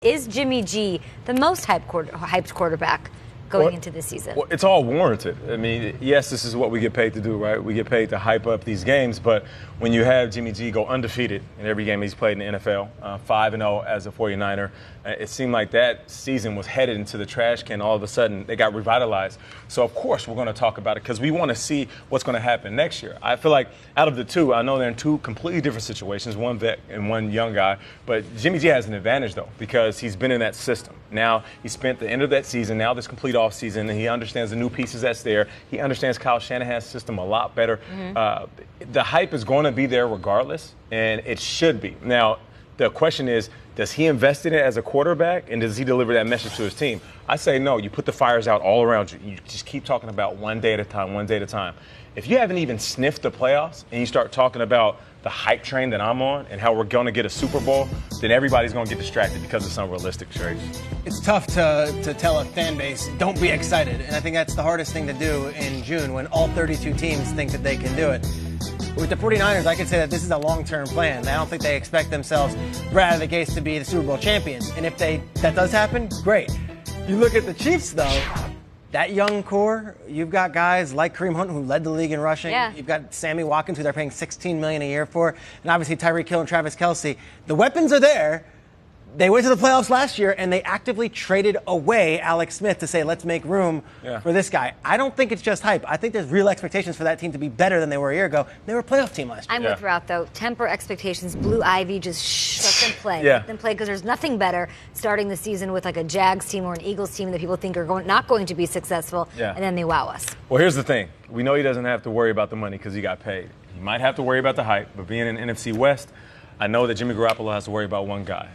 Is Jimmy G the most hyped quarterback going into this season? Well, it's all warranted. I mean, yes, this is what we get paid to do, right? We get paid to hype up these games, but when you have Jimmy G go undefeated in every game he's played in the NFL, 5-0 as a 49er, it seemed like that season was headed into the trash can. All of a sudden, they got revitalized. So, of course, we're going to talk about it because we want to see what's going to happen next year. I feel like out of the two, I know they're in two completely different situations, one vet and one young guy, but Jimmy G has an advantage, though, because he's been in that system. Now, he spent the end of that season, now this complete offseason, and he understands the new pieces that's there. He understands Kyle Shanahan's system a lot better. The hype is going to be there regardless, and it should be. Now, the question is, does he invest in it as a quarterback, and does he deliver that message to his team? I say no. You put the fires out all around you. You just keep talking about one day at a time, one day at a time. If you haven't even sniffed the playoffs and you start talking about the hype train that I'm on and how we're going to get a Super Bowl, then everybody's going to get distracted because it's unrealistic, Trace. It's tough to tell a fan base, don't be excited. And I think that's the hardest thing to do in June when all 32 teams think that they can do it. With the 49ers, I could say that this is a long-term plan. I don't think they expect themselves right out of the gates to be the Super Bowl champions. And if that does happen, great. You look at the Chiefs, though, that young core, you've got guys like Kareem Hunt, who led the league in rushing. Yeah. You've got Sammy Watkins, who they're paying $16 million a year for. And obviously Tyreek Hill and Travis Kelce. The weapons are there. They went to the playoffs last year, and they actively traded away Alex Smith to say, let's make room for this guy. I don't think it's just hype. I think there's real expectations for that team to be better than they were a year ago. They were a playoff team last year. I'm with Route, though. Temper expectations. Blue Ivy, just let them play. Yeah. Let them play, because there's nothing better starting the season with like a Jags team or an Eagles team that people think are not going to be successful, and then they wow us. Well, here's the thing. We know he doesn't have to worry about the money because he got paid. He might have to worry about the hype, but being in NFC West, I know that Jimmy Garoppolo has to worry about one guy.